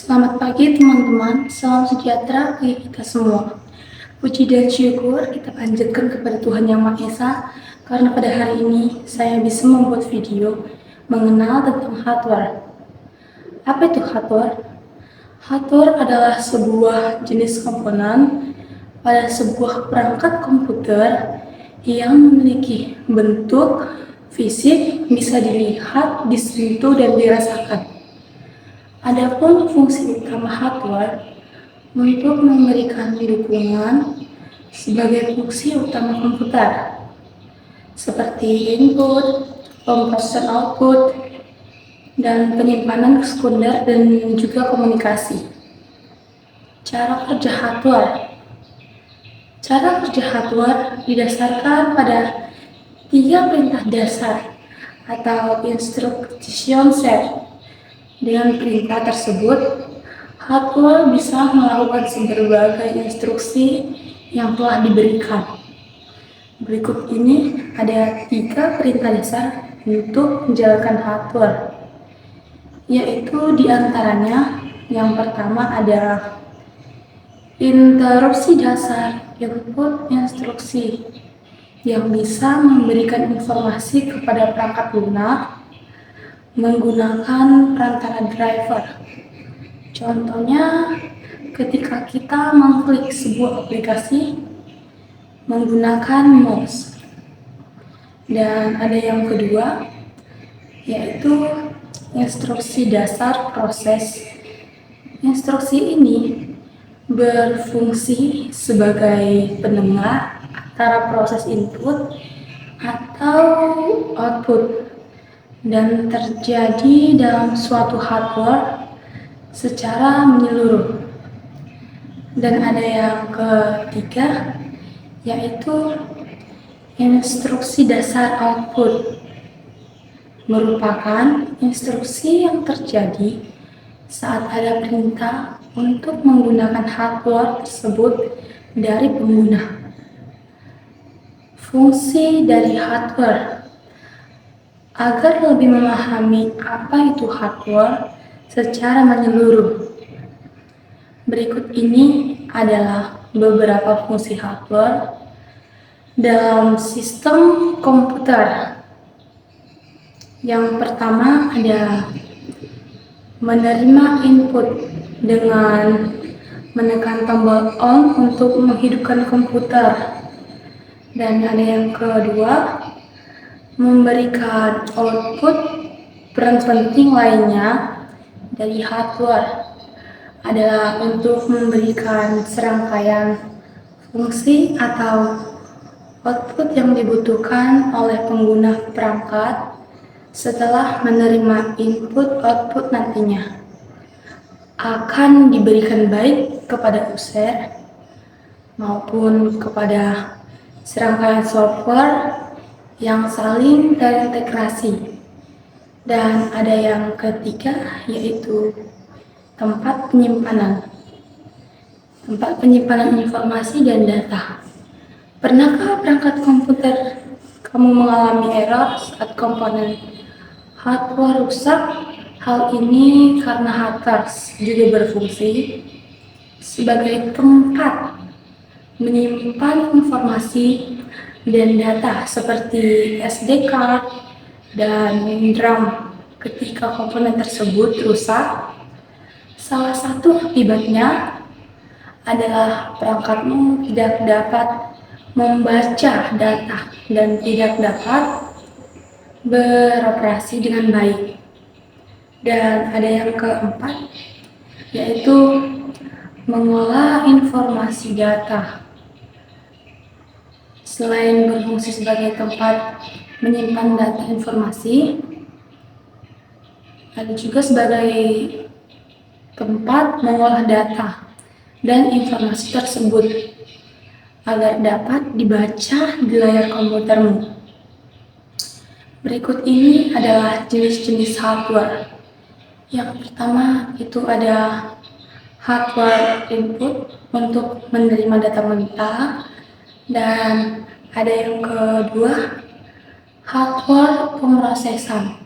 Selamat pagi teman-teman, salam sejahtera bagi kita semua. Puji dan syukur kita panjatkan kepada Tuhan Yang Maha Esa, karena pada hari ini saya bisa membuat video mengenal tentang hardware. Apa itu hardware? Hardware adalah sebuah jenis komponen pada sebuah perangkat komputer yang memiliki bentuk fisik, bisa dilihat, disentuh, dan dirasakan. Adapun fungsi utama hardware untuk memberikan dukungan sebagai fungsi utama komputer, seperti input, pemrosesan output, dan penyimpanan sekunder dan juga komunikasi. Cara kerja hardware. Cara kerja hardware didasarkan pada 3 perintah dasar atau instruction set. Dengan perintah tersebut, hardware bisa melakukan berbagai instruksi yang telah diberikan. Berikut ini ada 3 perintah dasar untuk menjalankan hardware, yaitu diantaranya yang pertama ada interupsi dasar input instruksi yang bisa memberikan informasi kepada perangkat lunak menggunakan perantara driver. Contohnya, ketika kita mengklik sebuah aplikasi menggunakan mouse. Dan ada yang kedua, yaitu instruksi dasar proses. Instruksi ini berfungsi sebagai penengah antara proses input atau output dan terjadi dalam suatu hardware secara menyeluruh. Dan ada yang ketiga, yaitu instruksi dasar output, merupakan instruksi yang terjadi saat ada perintah untuk menggunakan hardware tersebut dari pengguna. Fungsi dari hardware. Agar lebih memahami apa itu hardware secara menyeluruh, berikut ini adalah beberapa fungsi hardware dalam sistem komputer. Yang pertama ada menerima input dengan menekan tombol on untuk menghidupkan komputer. Dan ada yang kedua, memberikan output. Peran penting lainnya dari hardware adalah untuk memberikan serangkaian fungsi atau output yang dibutuhkan oleh pengguna perangkat setelah menerima input-output nantinya akan diberikan baik kepada user maupun kepada serangkaian software yang saling terintegrasi. Dan ada yang ketiga, yaitu tempat penyimpanan. Tempat penyimpanan informasi dan data. Pernahkah perangkat komputer kamu mengalami error saat komponen hardware rusak? Hal ini karena hackers juga berfungsi sebagai tempat menyimpan informasi dan data seperti SD card dan RAM. Ketika komponen tersebut rusak, salah satu akibatnya adalah perangkatmu tidak dapat membaca data dan tidak dapat beroperasi dengan baik. Dan ada yang keempat, yaitu mengolah informasi data. Selain berfungsi sebagai tempat menyimpan data informasi, ada juga sebagai tempat mengolah data dan informasi tersebut agar dapat dibaca di layar komputermu. Berikut ini adalah jenis-jenis hardware. Yang pertama itu ada hardware input untuk menerima data mentah, dan ada yang kedua, hardware pemrosesan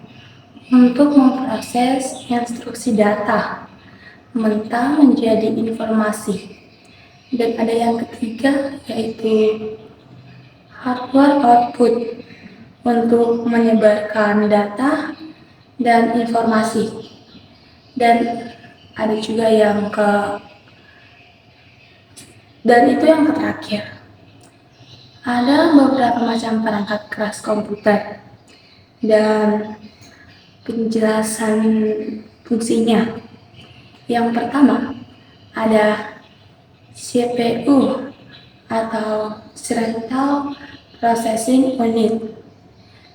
untuk memproses instruksi data. mentah menjadi informasi. Dan ada yang ketiga, yaitu hardware output untuk menyebarkan data dan informasi. Dan ada juga itu yang terakhir. Ada beberapa macam perangkat keras komputer dan penjelasan fungsinya. Yang pertama ada CPU atau Central Processing Unit.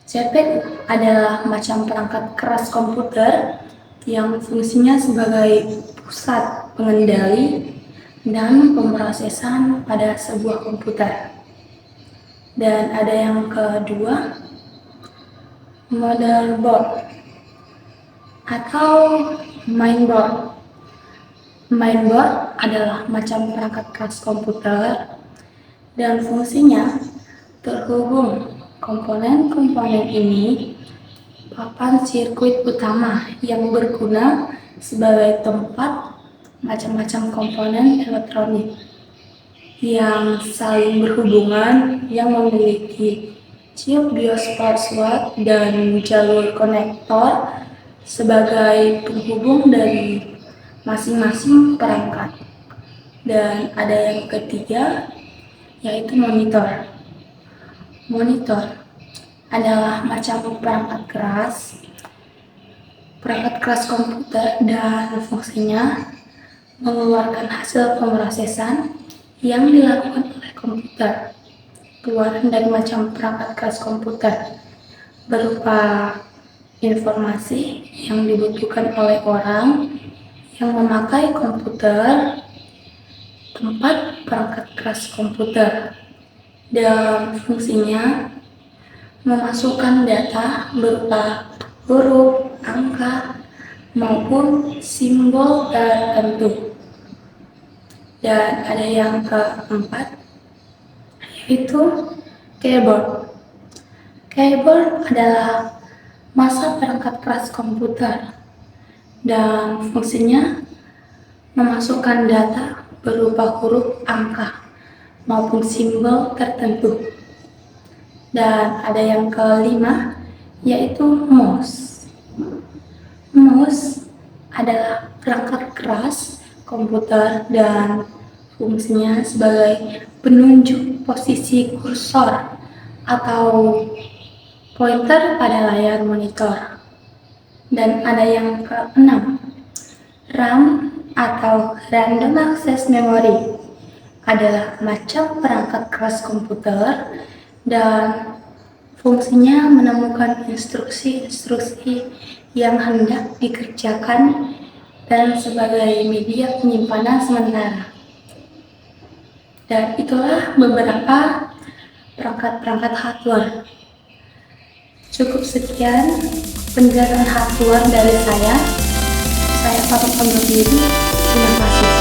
CPU adalah macam perangkat keras komputer yang fungsinya sebagai pusat pengendali dan pemrosesan pada sebuah komputer. Dan ada yang kedua, motherboard atau mainboard. Mainboard adalah macam perangkat keras komputer dan fungsinya terhubung komponen-komponen ini papan sirkuit utama yang berguna sebagai tempat macam-macam komponen elektronik yang saling berhubungan yang memiliki chip BIOS password dan jalur konektor sebagai penghubung dari masing-masing perangkat. Dan ada yang ketiga, yaitu monitor. Monitor adalah macam perangkat keras komputer dan fungsinya mengeluarkan hasil pemrosesan yang dilakukan oleh komputer. Keluaran dari macam perangkat keras komputer berupa informasi yang dibutuhkan oleh orang yang memakai komputer, tempat perangkat keras komputer, dan fungsinya memasukkan data berupa huruf, angka, maupun simbol tertentu. Dan ada yang keempat, yaitu keyboard. Keyboard adalah masa perangkat keras komputer dan fungsinya memasukkan data berupa huruf, angka, maupun simbol tertentu. Dan ada yang kelima, yaitu mouse. Mouse adalah perangkat keras komputer dan fungsinya sebagai penunjuk posisi kursor atau pointer pada layar monitor. Dan ada yang keenam, RAM atau Random Access Memory adalah macam perangkat keras komputer dan fungsinya menemukan instruksi-instruksi yang hendak dikerjakan dan sebagai media penyimpanan sementara. Dan itulah beberapa perangkat-perangkat hardware. Cukup sekian penjelasan hardware dari saya. Saya pamit undur diri. Terima kasih.